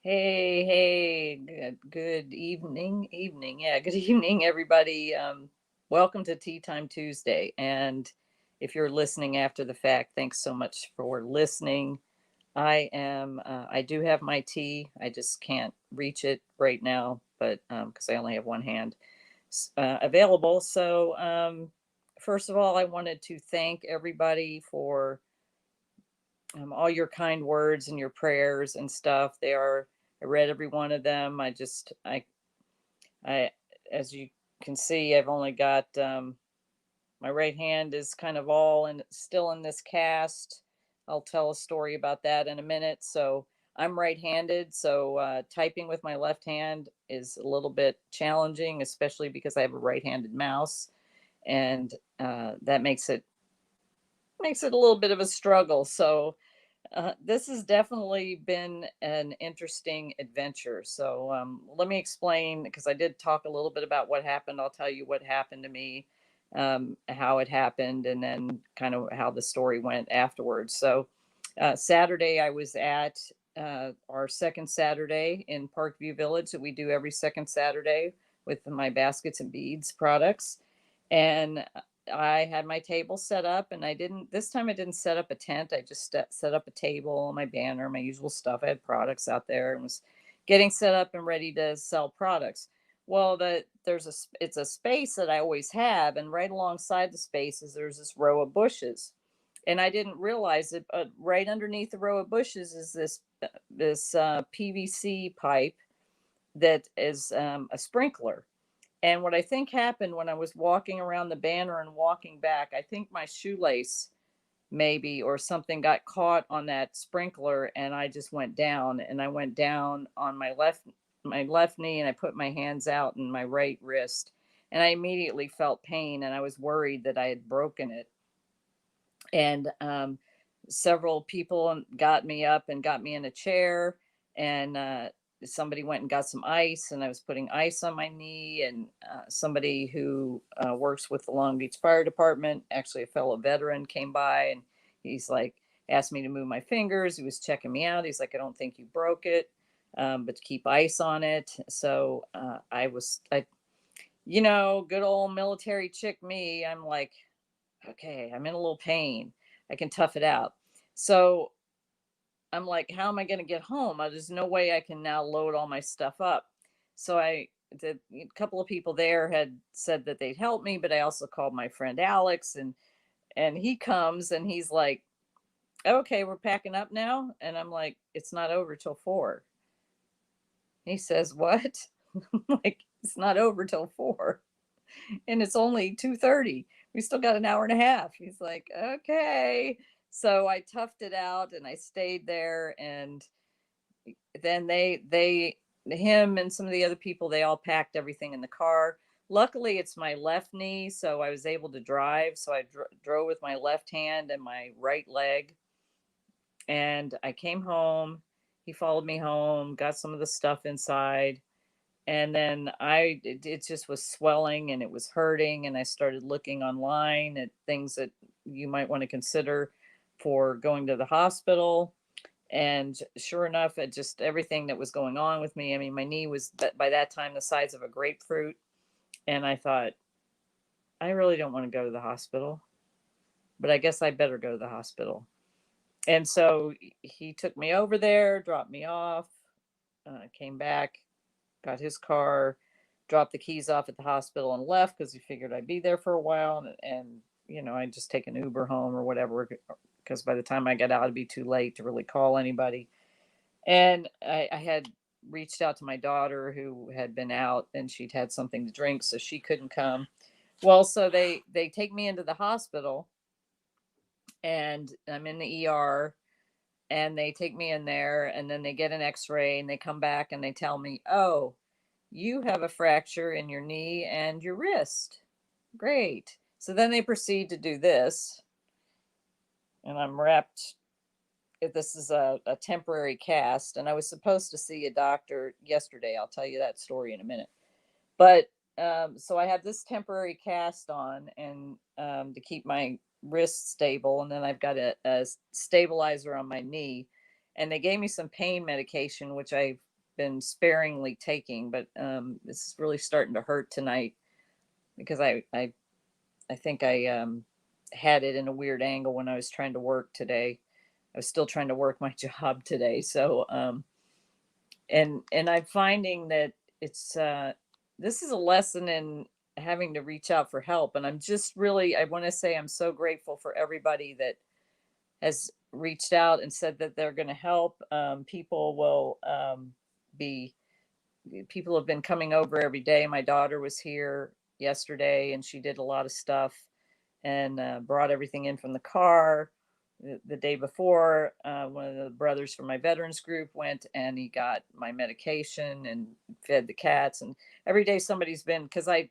Hey, good evening. Yeah, good evening, everybody. Welcome to Tea Time Tuesday. And if you're listening after the fact, thanks so much for listening. I do have my tea. I just can't reach it right now, but because I only have one hand available. First of all, I wanted to thank everybody for all your kind words and your prayers and stuff. I read every one of them. I, as you can see, I've only got, my right hand is kind of all and still in this cast. I'll tell a story about that in a minute. So I'm right-handed, so typing with my left hand is a little bit challenging, especially because I have a right-handed mouse, and that makes it a little bit of a struggle. So this has definitely been an interesting adventure. So let me explain, because I did talk a little bit about what happened. I'll tell you what happened to me, how it happened, and then kind of how the story went afterwards. So Saturday, I was at our second Saturday in Parkview Village that we do every second Saturday with my baskets and beads products. And I had my table set up, and this time I didn't set up a tent. I just set up a table, my banner, my usual stuff. I had products out there and was getting set up and ready to sell products. Well, it's a space that I always have, and right alongside the spaces there's this row of bushes. And I didn't realize it, but right underneath the row of bushes is this PVC pipe that is a sprinkler. And what I think happened when I was walking around the banner and walking back, I think my shoelace maybe or something got caught on that sprinkler, and I just went down, and I went down on my left knee, and I put my hands out in my right wrist, and I immediately felt pain, and I was worried that I had broken it. And several people got me up and got me in a chair, and somebody went and got some ice, and I was putting ice on my knee. And somebody who works with the Long Beach Fire Department, actually a fellow veteran, came by, and he's like, asked me to move my fingers. He was checking me out. He's like, I don't think you broke it, but to keep ice on it. So good old military chick me, I'm like, okay, I'm in a little pain. I can tough it out. So I'm like, how am I going to get home? There's no way I can now load all my stuff up. So a couple of people there had said that they'd help me, but I also called my friend Alex, and he comes and he's like, okay, we're packing up now. And I'm like, it's not over till 4. He says, what? Like, it's not over till 4, and it's only 2:30. We still got an hour and a half. He's like, okay. So I toughed it out and I stayed there. And then him and some of the other people, they all packed everything in the car. Luckily, it's my left knee, so I was able to drive. So I drove with my left hand and my right leg. And I came home. He followed me home, got some of the stuff inside, and then it just was swelling and it was hurting, and I started looking online at things that you might want to consider for going to the hospital. And sure enough, it just everything that was going on with me, I mean, my knee was by that time the size of a grapefruit. And I thought, I really don't want to go to the hospital, but I guess I better go to the hospital. And so he took me over there, dropped me off, came back, got his car, dropped the keys off at the hospital, and left because he figured I'd be there for a while. And I'd just take an Uber home or whatever, because by the time I got out, it'd be too late to really call anybody. And I had reached out to my daughter, who had been out, and she'd had something to drink, so she couldn't come. Well, so they take me into the hospital, and I'm in the ER, and they take me in there, and then they get an X-ray, and they come back and they tell me, oh, you have a fracture in your knee and your wrist. Great. So then they proceed to do this, and I'm wrapped. This is a temporary cast, and I was supposed to see a doctor yesterday. I'll tell you that story in a minute. But so I have this temporary cast on, and to keep my wrist stable, and then I've got a stabilizer on my knee. And they gave me some pain medication, which I've been sparingly taking, but this is really starting to hurt tonight because I think I had it in a weird angle when I was trying to work today. I was still trying to work my job today. So and I'm finding that it's this is a lesson in having to reach out for help. And I'm just really, I want to say I'm so grateful for everybody that has reached out and said that they're going to help. People will be people have been coming over every day. My daughter was here yesterday and she did a lot of stuff and brought everything in from the car. The day before, one of the brothers from my veterans group went and he got my medication and fed the cats. And every day somebody's been, because I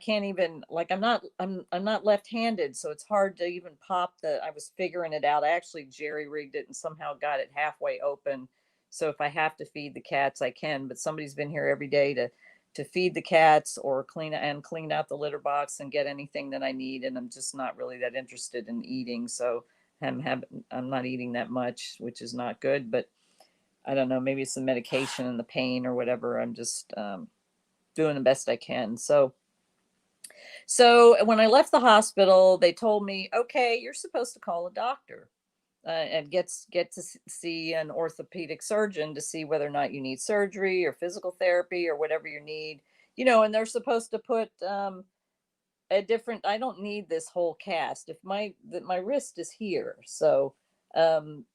can't even, like, I'm not left-handed, so it's hard to even pop the. I was figuring it out. I actually jerry rigged it and somehow got it halfway open. So if I have to feed the cats, I can. But somebody's been here every day to feed the cats or clean out the litter box and get anything that I need. And I'm just not really that interested in eating. So I'm not eating that much, which is not good, but I don't know, maybe it's the medication and the pain or whatever. I'm just doing the best I can. So when I left the hospital, they told me, okay, you're supposed to call a doctor. And get to see an orthopedic surgeon to see whether or not you need surgery or physical therapy or whatever you need, and they're supposed to put a different. I don't need this whole cast. If my wrist is here, so um,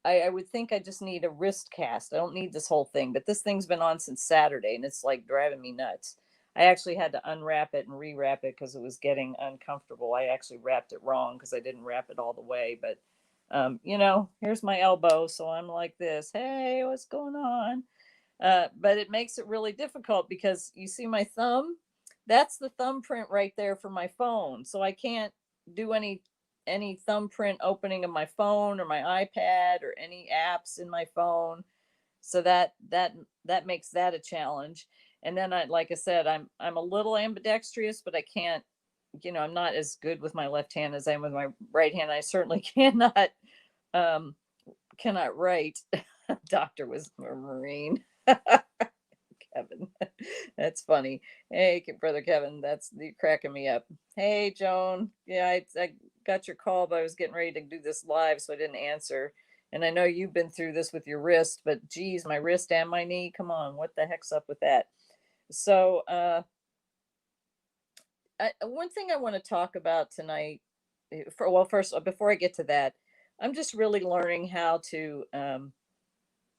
I would think I just need a wrist cast. I don't need this whole thing, but this thing's been on since Saturday and it's like driving me nuts. I actually had to unwrap it and rewrap it because it was getting uncomfortable. I actually wrapped it wrong because I didn't wrap it all the way, but here's my elbow. So I'm like this, hey, what's going on? But it makes it really difficult because you see my thumb, that's the thumbprint right there for my phone. So I can't do any thumbprint opening of my phone or my iPad or any apps in my phone. So that makes that a challenge. And then like I said, I'm a little ambidextrous, but I can't, I'm not as good with my left hand as I am with my right hand. I certainly um cannot write. Doctor was a Marine. Kevin. That's funny. Hey, brother Kevin, that's you cracking me up. Hey, Joan. Yeah, I got your call, but I was getting ready to do this live, so I didn't answer. And I know you've been through this with your wrist, but geez, my wrist and my knee. Come on, what the heck's up with that? So, one thing I want to talk about tonight, first, before I get to that, I'm just really learning how to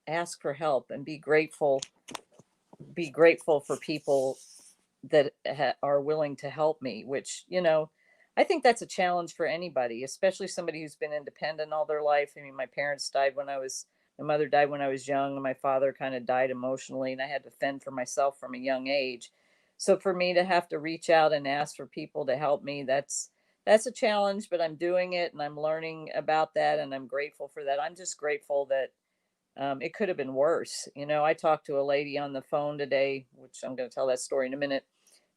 ask for help and be grateful for people that are willing to help me, which, I think that's a challenge for anybody, especially somebody who's been independent all their life. I mean, my mother died when I was young, and my father kind of died emotionally, and I had to fend for myself from a young age. So for me to have to reach out and ask for people to help me, that's a challenge, but I'm doing it and I'm learning about that, and I'm grateful for that. I'm just grateful that it could have been worse. I talked to a lady on the phone today, which I'm going to tell that story in a minute.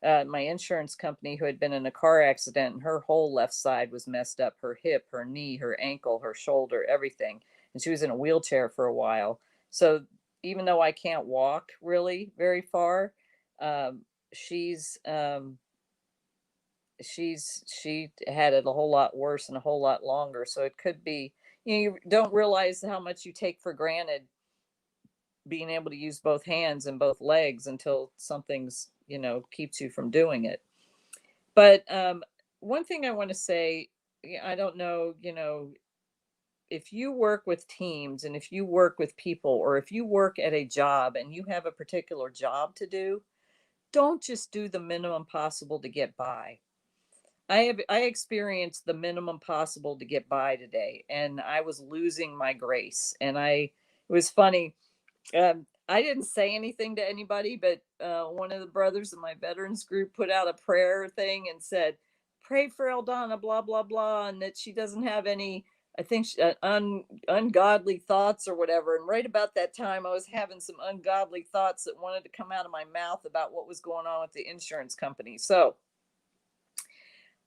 My insurance company, who had been in a car accident, and her whole left side was messed up, her hip, her knee, her ankle, her shoulder, everything. And she was in a wheelchair for a while. So even though I can't walk really very far, um, she's she had it a whole lot worse and a whole lot longer. So it could be, you don't realize how much you take for granted being able to use both hands and both legs until something's, keeps you from doing it. But one thing I want to say, I don't know, if you work with teams and if you work with people, or if you work at a job and you have a particular job to do, don't just do the minimum possible to get by. I experienced the minimum possible to get by today, and I was losing my grace. And it was funny. I didn't say anything to anybody, but one of the brothers in my veterans group put out a prayer thing and said, "Pray for Eldana, blah blah blah, and that she doesn't have any, I think, ungodly thoughts or whatever." And right about that time, I was having some ungodly thoughts that wanted to come out of my mouth about what was going on with the insurance company. So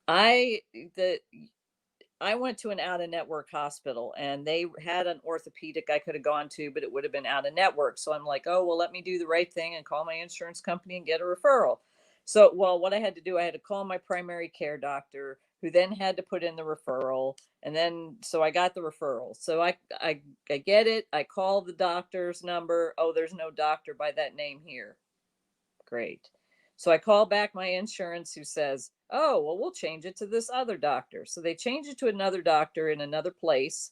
I the I went to an out of network hospital and they had an orthopedic I could have gone to, but it would have been out of network. So I'm like, oh, well, let me do the right thing and call my insurance company and get a referral. So, well, what I had to do, I had to call my primary care doctor, who then had to put in the referral. And then, so I got the referral. So I get it. I call the doctor's number. Oh, there's no doctor by that name here. Great. So I call back my insurance, who says, oh, well, we'll change it to this other doctor. So they change it to another doctor in another place.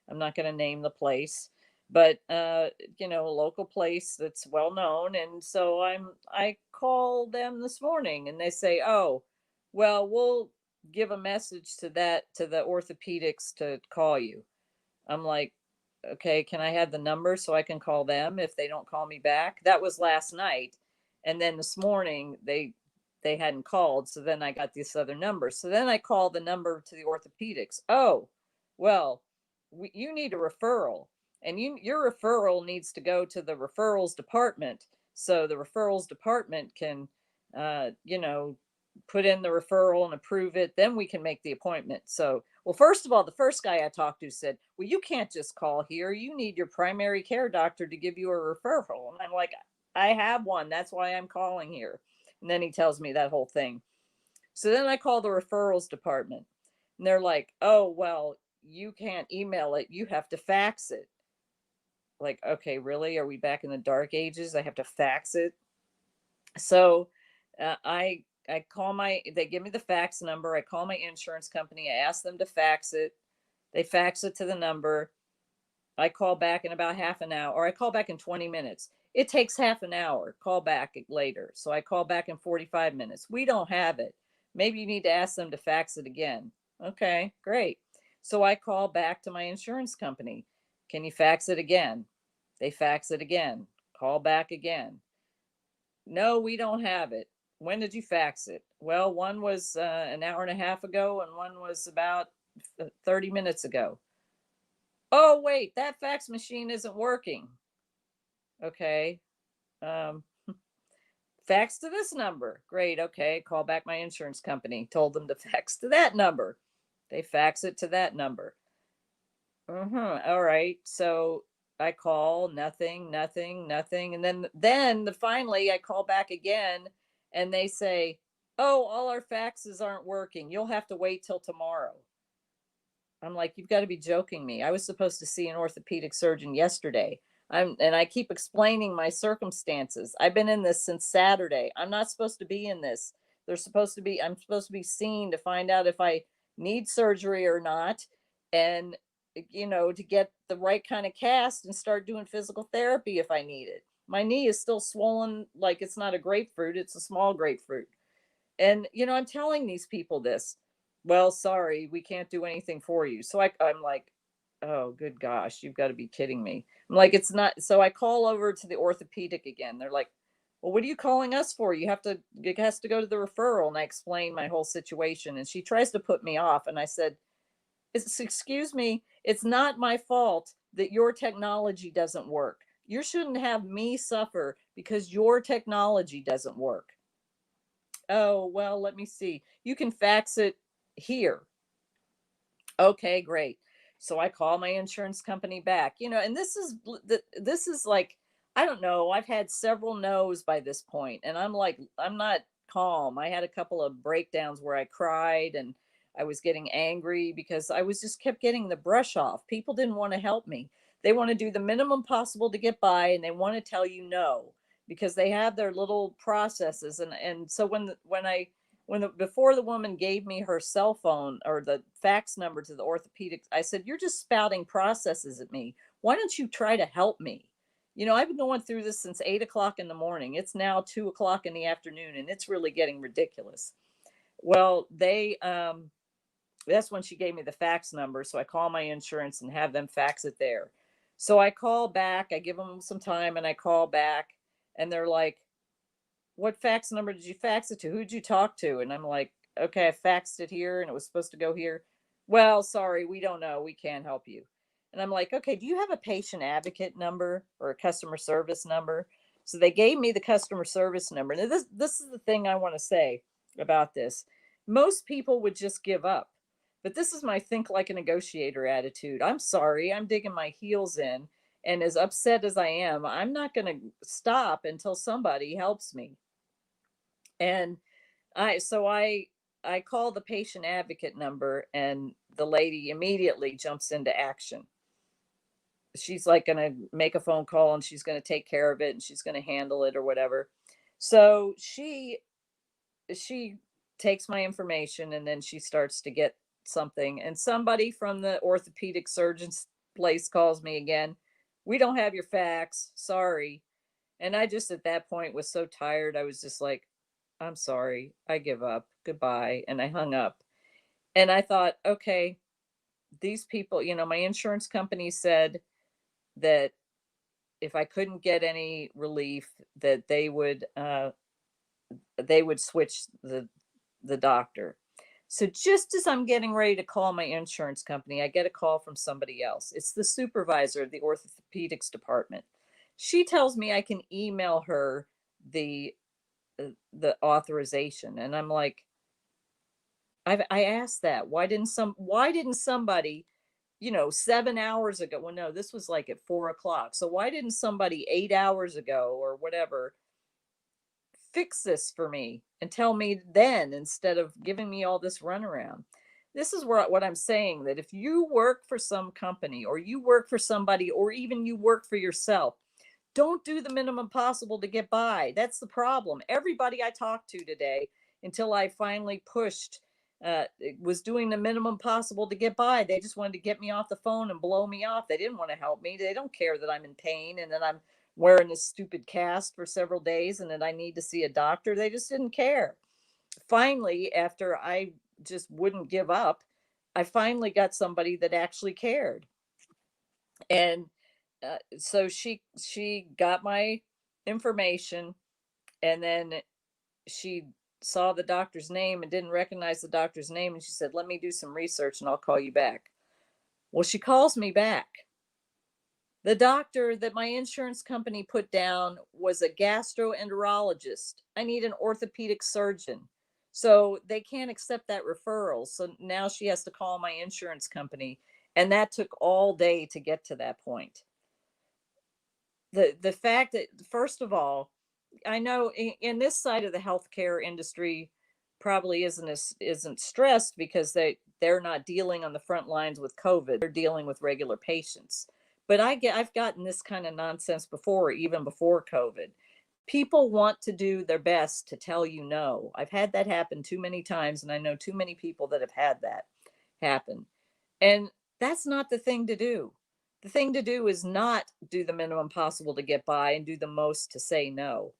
I'm not going to name the place, but a local place that's well known. And so I call them this morning and they say, oh, well, we'll give a message to the orthopedics to call you. I'm like, okay, can I have the number so I can call them if they don't call me back? That was last night. And then this morning they hadn't called. So then I got this other number. So then I called the number to the orthopedics. Oh, well, you need a referral, and your referral needs to go to the referrals department. So the referrals department can, uh, you know, put in the referral and approve it. Then we can make the appointment. So, well, first of all, the first guy I talked to said, well, you can't just call here. You need your primary care doctor to give you a referral. And I'm like, I have one. That's why I'm calling here. And then he tells me that whole thing. So then I call the referrals department and they're like, oh, well, you can't email it. You have to fax it. Like, okay, really? Are we back in the dark ages? I have to fax it. So I call they give me the fax number. I call my insurance company. I ask them to fax it. They fax it to the number. I call back in about half an hour, or I call back in 20 minutes. It takes half an hour. Call back later. So I call back in 45 minutes. We don't have it. Maybe you need to ask them to fax it again. Okay, great. So I call back to my insurance company. Can you fax it again? They fax it again. Call back again. No, we don't have it. When did you fax it? Well, one was an hour and a half ago, and one was about 30 minutes ago. Oh, wait, that fax machine isn't working. Okay. Um, fax to this number. Great. Okay. Call back my insurance company. Told them to fax to that number. They fax it to that number. All right. So I call, nothing, nothing, nothing. And then finally I call back again and they say, oh, all our faxes aren't working. You'll have to wait till tomorrow. I'm like, you've got to be joking me. I was supposed to see an orthopedic surgeon yesterday. And I keep explaining my circumstances. I've been in this since Saturday. I'm not supposed to be in this. I'm supposed to be seen to find out if I need surgery or not. And, to get the right kind of cast and start doing physical therapy if I need it. My knee is still swollen like it's not a grapefruit, it's a small grapefruit. And, I'm telling these people this. Well, sorry, we can't do anything for you. So I'm like, oh, good gosh, you've got to be kidding me. I'm like, it's not. So I call over to the orthopedic again. They're like, well, what are you calling us for? It has to go to the referral. And I explained my whole situation. And she tries to put me off. And I said, excuse me, it's not my fault that your technology doesn't work. You shouldn't have me suffer because your technology doesn't work. Oh, well, let me see. You can fax it here. Okay, great. So I call my insurance company back, and this is like, I don't know, I've had several no's by this point, and I'm like, I'm not calm. I had a couple of breakdowns where I cried and I was getting angry because I was just kept getting the brush off. People didn't want to help me. They want to do the minimum possible to get by, and they want to tell you no because they have their little processes. And so before the woman gave me her cell phone or the fax number to the orthopedics, I said, you're just spouting processes at me. Why don't you try to help me? I've been going through this since 8 o'clock in the morning. It's now 2 o'clock in the afternoon, and it's really getting ridiculous. Well, that's when she gave me the fax number. So I call my insurance and have them fax it there. So I call back, I give them some time and I call back, and they're like, what fax number did you fax it to? Who'd you talk to? And I'm like, okay, I faxed it here and it was supposed to go here. Well, sorry, we don't know. We can't help you. And I'm like, okay, do you have a patient advocate number or a customer service number? So they gave me the customer service number. Now, this is the thing I want to say about this. Most people would just give up. But this is my think like a negotiator attitude. I'm sorry, I'm digging my heels in. And as upset as I am, I'm not going to stop until somebody helps me. And I call the patient advocate number, and the lady immediately jumps into action. She's like going to make a phone call, and she's going to take care of it, and she's going to handle it or whatever. So she takes my information, and then she starts to get something, and somebody from the orthopedic surgeon's place calls me again. We don't have your fax, sorry. And I just at that point was so tired, I was just like, I'm sorry, I give up, goodbye. And I hung up. And I thought, okay, these people, my insurance company said that if I couldn't get any relief, that they would switch the doctor. So just as I'm getting ready to call my insurance company, I get a call from somebody else. It's the supervisor of the orthopedics department. She tells me I can email her the the authorization, and I'm like, I asked that. Why didn't somebody, 7 hours ago? Well, no, this was like at 4 o'clock. So why didn't somebody 8 hours ago or whatever fix this for me and tell me then, instead of giving me all this runaround? This is what I'm saying, that if you work for some company, or you work for somebody, or even you work for yourself, don't do the minimum possible to get by. That's the problem. Everybody I talked to today, until I finally pushed, was doing the minimum possible to get by. They just wanted to get me off the phone and blow me off. They didn't want to help me. They don't care that I'm in pain and that I'm wearing this stupid cast for several days and that I need to see a doctor. They just didn't care. Finally, after I just wouldn't give up, I finally got somebody that actually cared. And so she got my information, and then she saw the doctor's name and didn't recognize the doctor's name, and she said, let me do some research and I'll call you back. Well, she calls me back. The doctor that my insurance company put down was a gastroenterologist. I need an orthopedic surgeon. So they can't accept that referral. So now she has to call my insurance company. And that took all day to get to that point. The fact that, first of all, I know in this side of the healthcare industry probably isn't stressed because they're not dealing on the front lines with COVID. They're dealing with regular patients. But I've gotten this kind of nonsense before, even before COVID. People want to do their best to tell you no. I've had that happen too many times, and I know too many people that have had that happen. And that's not the thing to do. The thing to do is not do the minimum possible to get by and do the most to say no.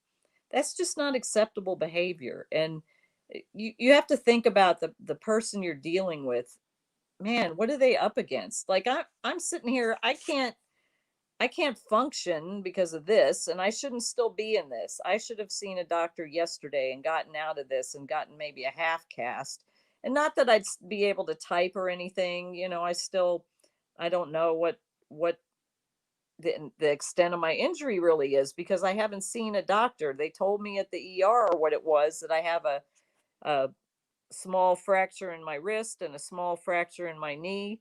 That's just not acceptable behavior. And you have to think about the person you're dealing with. Man, what are they up against? Like I'm sitting here, I can't function because of this, and I shouldn't still be in this. I should have seen a doctor yesterday and gotten out of this and gotten maybe a half cast. And not that I'd be able to type or anything, I don't know what the extent of my injury really is, because I haven't seen a doctor. They told me at the ER what it was, that I have a small fracture in my wrist and a small fracture in my knee.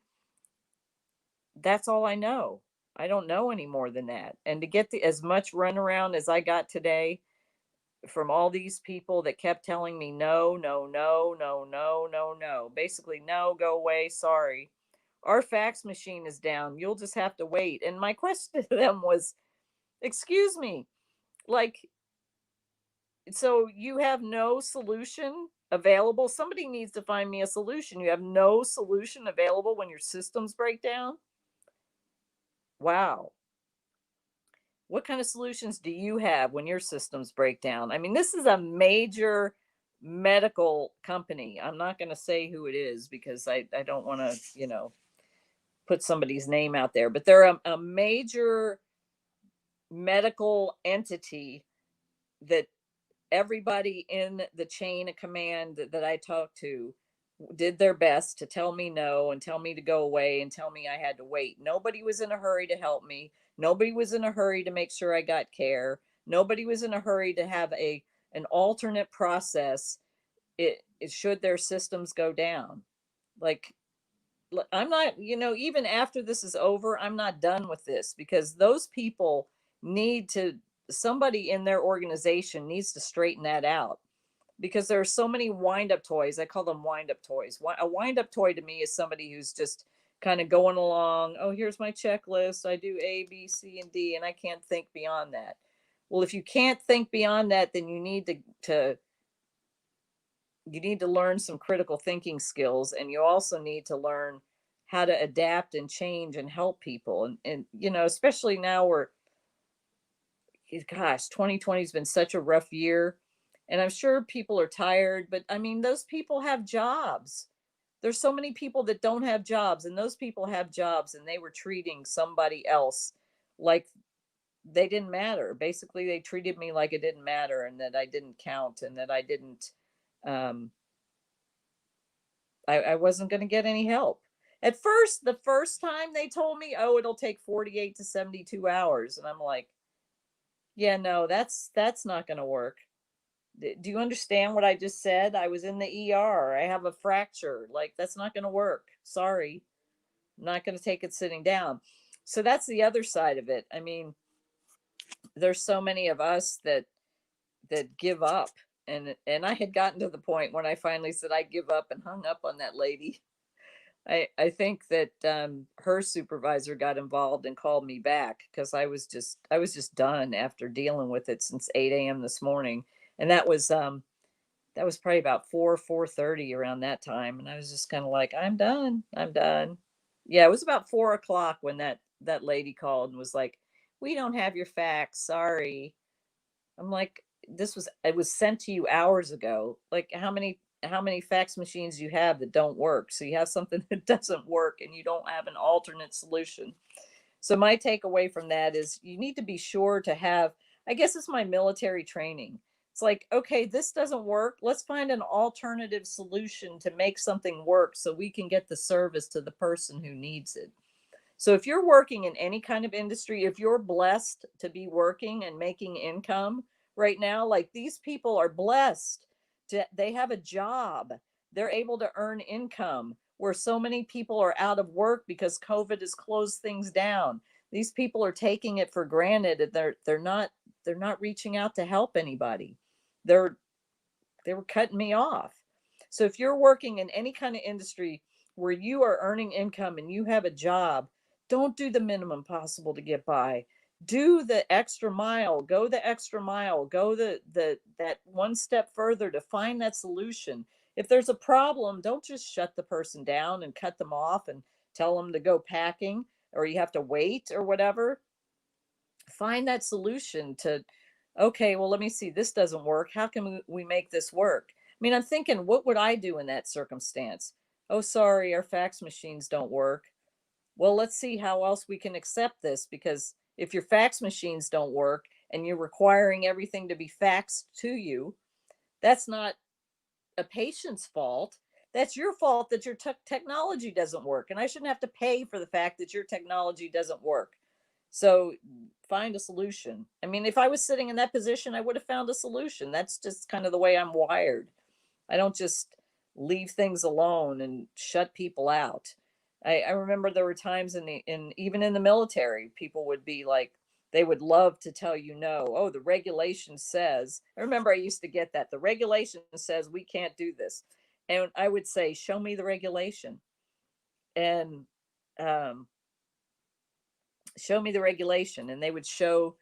That's all I know. I don't know any more than that. And to get as much runaround as I got today from all these people that kept telling me no, no, no, no, no, no, no. Basically, no, go away, sorry. Our fax machine is down. You'll just have to wait. And my question to them was, excuse me, like, so you have no solution available? Somebody needs to find me a solution. You have no solution available when your systems break down? Wow. What kind of solutions do you have when your systems break down? I mean, this is a major medical company. I'm not going to say who it is because I don't want to, put somebody's name out there, but they're a major medical entity that everybody in the chain of command that I talked to did their best to tell me no and tell me to go away and tell me I had to wait. Nobody was in a hurry to help me. Nobody was in a hurry to make sure I got care. Nobody was in a hurry to have an alternate process. It should their systems go down. Like, I'm not, even after this is over, I'm not done with this, because those people need to, somebody in their organization needs to straighten that out, because there are so many wind up toys. I call them wind up toys. A wind up toy to me is somebody who's just kind of going along. Oh, here's my checklist. I do A, B, C, and D, and I can't think beyond that. Well, if you can't think beyond that, then you need to learn some critical thinking skills, and you also need to learn how to adapt and change and help people. And especially now, we're, gosh, 2020 has been such a rough year, and I'm sure people are tired, but I mean, those people have jobs. There's so many people that don't have jobs, and those people have jobs, and they were treating somebody else like they didn't matter. Basically, they treated me like it didn't matter, and that I didn't count, and that um, I wasn't going to get any help. At first, the first time they told me, oh, it'll take 48 to 72 hours. And I'm like, yeah, no, that's not going to work. Do you understand what I just said? I was in the ER. I have a fracture. Like, that's not going to work. Sorry. I'm not going to take it sitting down. So that's the other side of it. I mean, there's so many of us that give up. And I had gotten to the point when I finally said I give up and hung up on that lady. I think that her supervisor got involved and called me back, because I was just done after dealing with it since 8 a.m. this morning, and that was probably about 4:30 around that time, and I was just kind of like, I'm done. Yeah, it was about 4 o'clock when that lady called and was like, we don't have your fax, sorry. I'm like, it was sent to you hours ago. Like, how many fax machines you have that don't work? So you have something that doesn't work, and you don't have an alternate solution. So my takeaway from that is, you need to be sure to have, I guess it's my military training. It's like, okay, this doesn't work. Let's find an alternative solution to make something work, so we can get the service to the person who needs it. So if you're working in any kind of industry, if you're blessed to be working and making income right now, like, these people are blessed they have a job. They're able to earn income, where so many people are out of work because COVID has closed things down. These people are taking it for granted, and they're not reaching out to help anybody. They're they were cutting me off. So if you're working in any kind of industry where you are earning income and you have a job, don't do the minimum possible to get by. Do the extra mile, go the extra mile, go the that one step further to find that solution. If there's a problem, don't just shut the person down and cut them off and tell them to go packing, or you have to wait or whatever. Find that solution to, okay, well, let me see, this doesn't work, how can we make this work? I mean, I'm thinking, what would I do in that circumstance? Oh, sorry, our fax machines don't work. Well, let's see how else we can accept this, because if your fax machines don't work and you're requiring everything to be faxed to you, that's not a patient's fault. That's your fault that your technology doesn't work. And I shouldn't have to pay for the fact that your technology doesn't work. So find a solution. I mean, if I was sitting in that position, I would have found a solution. That's just kind of the way I'm wired. I don't just leave things alone and shut people out. I remember there were times even in the military, people would be like, they would love to tell you no. Oh, the regulation says. I remember I used to get that. The regulation says we can't do this. And I would say, show me the regulation. And um, show me the regulation. And they would go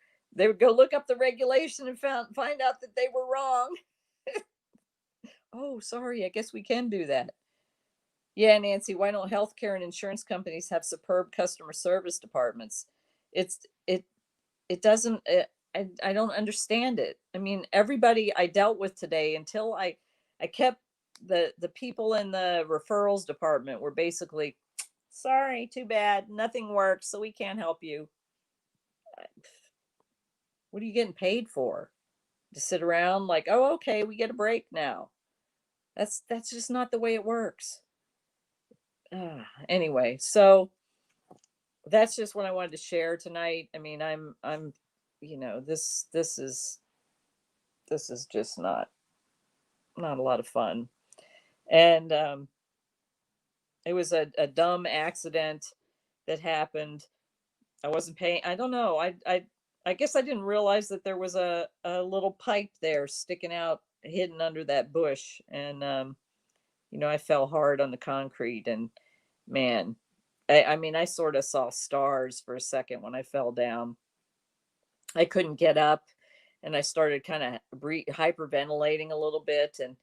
look up the regulation and find out that they were wrong. Oh, sorry, I guess we can do that. Yeah, Nancy, why don't healthcare and insurance companies have superb customer service departments? It's it it doesn't I don't understand it. I mean, everybody I dealt with today, until I kept the people in the referrals department were basically, sorry, too bad, nothing works, so we can't help you. What are you getting paid for? To sit around like, oh, okay, we get a break now. That's just not the way it works. Anyway, so that's just what I wanted to share tonight. I mean, I'm this is just not a lot of fun. And It was a dumb accident that happened. I wasn't paying. I don't know. I guess I didn't realize that there was a little pipe there sticking out, hidden under that bush, and I fell hard on the concrete, and man, I mean, I sort of saw stars for a second when I fell down. I couldn't get up, and I started kind of hyperventilating a little bit, and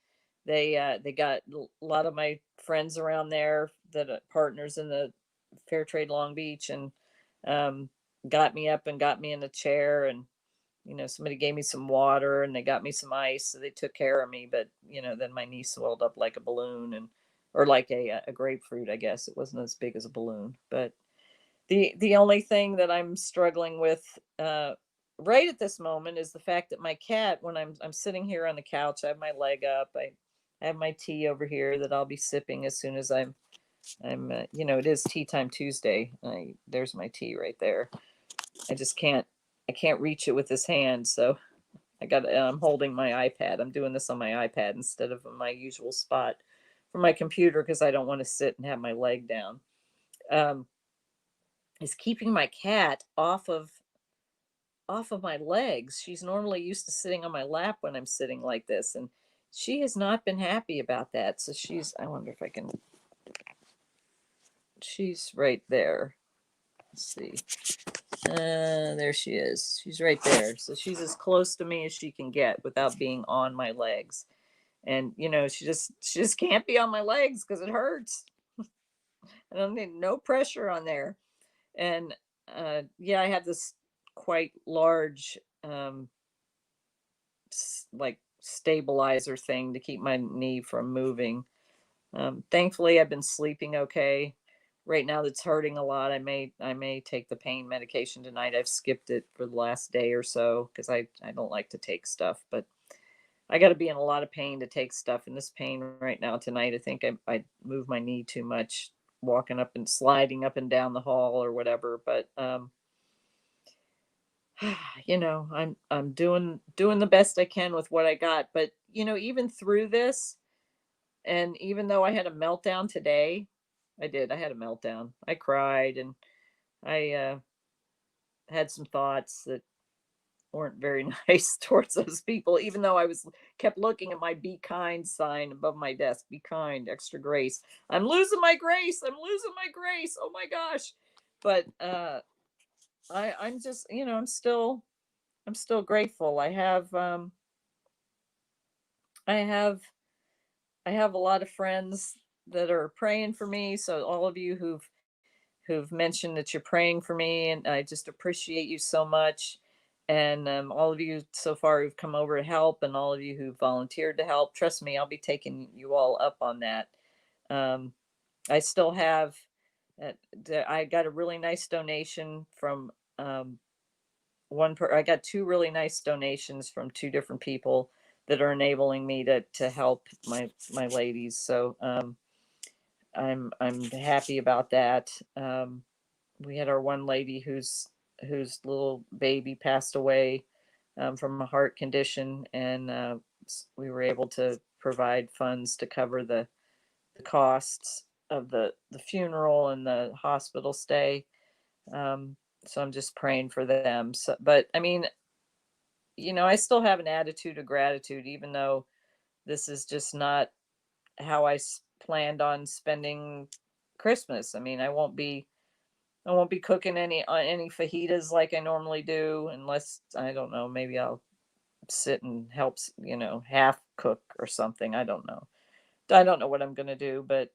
they got a lot of my friends around there that are partners in the Fair Trade Long Beach, and um, got me up and got me in a chair, and somebody gave me some water, and they got me some ice, so they took care of me. But then my knee swelled up like a balloon, and or like a grapefruit, I guess. It wasn't as big as a balloon, but the only thing that I'm struggling with right at this moment is the fact that my cat, when I'm sitting here on the couch, I have my leg up, I have my tea over here that I'll be sipping as soon as it is tea time Tuesday. There's my tea right there. I just I can't reach it with this hand, so I'm holding my iPad. I'm doing this on my iPad instead of my usual spot for my computer because I don't want to sit and have my leg down. Um, is keeping my cat off of my legs. She's normally used to sitting on my lap when I'm sitting like this, and she has not been happy about that. So I wonder if I can, she's right there. Let's see. There she is. She's right there. So she's as close to me as she can get without being on my legs. And she just can't be on my legs because it hurts. I don't need no pressure on there. And yeah, I have this quite large like stabilizer thing to keep my knee from moving. Thankfully, I've been sleeping okay. Right now, that's hurting a lot. I may take the pain medication tonight. I've skipped it for the last day or so because I don't like to take stuff, but I got to be in a lot of pain to take stuff. In this pain right now tonight, I think I moved my knee too much, walking up and sliding up and down the hall or whatever. But I'm doing the best I can with what I got. But even through this, and even though I had a meltdown today, I had a meltdown. I cried, and I had some thoughts that weren't very nice towards those people, even though I was kept looking at my be kind sign above my desk. Be kind, extra grace. I'm losing my grace. I'm losing my grace. Oh my gosh. But I'm just, I'm still grateful. I have I have a lot of friends that are praying for me. So all of you who've mentioned that you're praying for me, and I just appreciate you so much. And all of you so far who've come over to help, and all of you who volunteered to help. Trust me, I'll be taking you all up on that. Um, I still have. I got a really nice donation from I got two really nice donations from two different people that are enabling me to help my ladies. So I'm happy about that. We had our one lady whose little baby passed away from a heart condition, and we were able to provide funds to cover the costs of the funeral and the hospital stay. Um, so I'm just praying for them. So, but I mean, I still have an attitude of gratitude, even though this is just not how planned on spending Christmas. I mean, I won't be cooking any fajitas like I normally do, unless I don't know. Maybe I'll sit and help, half cook or something. I don't know. I don't know what I'm gonna do, but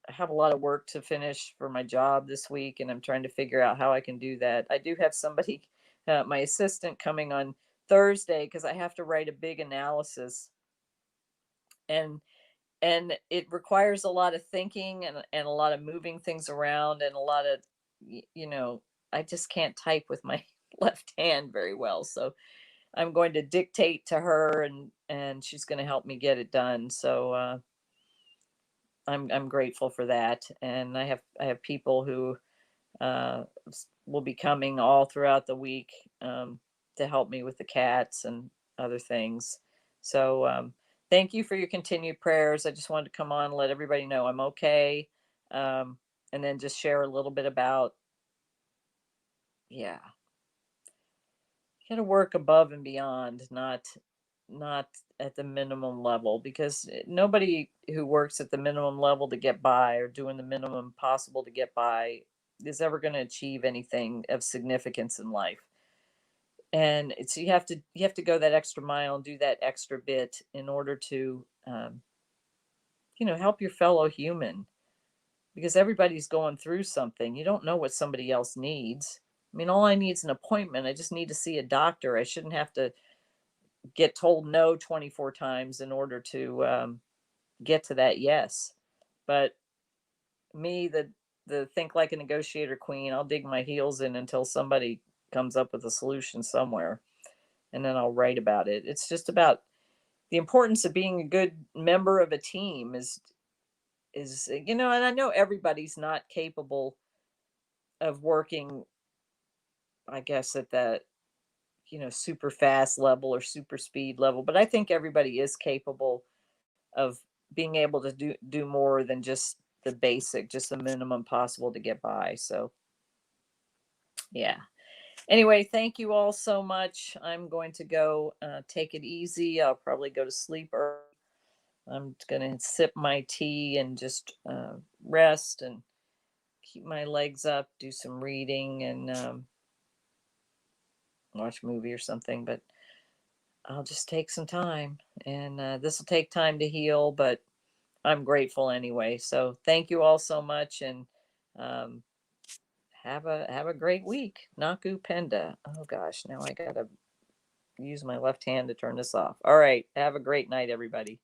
I have a lot of work to finish for my job this week, and I'm trying to figure out how I can do that. I do have somebody, my assistant, coming on Thursday because I have to write a big analysis, and it requires a lot of thinking, and a lot of moving things around, and a lot of y- you know I just can't type with my left hand very well, so I'm going to dictate to her, and she's going to help me get it done. So I'm grateful for that. And I have people who will be coming all throughout the week to help me with the cats and other things. So thank you for your continued prayers. I just wanted to come on and let everybody know I'm okay. Um, and then just share a little bit about, yeah, got to work above and beyond, not at the minimum level, because nobody who works at the minimum level to get by or doing the minimum possible to get by is ever going to achieve anything of significance in life. And it's you have to go that extra mile and do that extra bit in order to help your fellow human, because everybody's going through something. You don't know what somebody else needs. I mean, all I need is an appointment. I just need to see a doctor. I shouldn't have to get told no 24 times in order to get to that yes. But me, the think like a negotiator queen, I'll dig my heels in until somebody comes up with a solution somewhere, and then I'll write about it. It's just about the importance of being a good member of a team is, and I know everybody's not capable of working, I guess, at that, super fast level or super speed level, but I think everybody is capable of being able to do more than just the basic, just the minimum possible to get by. So, yeah. Anyway, thank you all so much. I'm going to go take it easy. I'll probably go to sleep early. I'm going to sip my tea and just rest and keep my legs up, do some reading, and watch a movie or something. But I'll just take some time, and this will take time to heal, but I'm grateful anyway. So thank you all so much, and um, have a great week. Naku Penda. Oh gosh, now I gotta use my left hand to turn this off. All right, have a great night, everybody.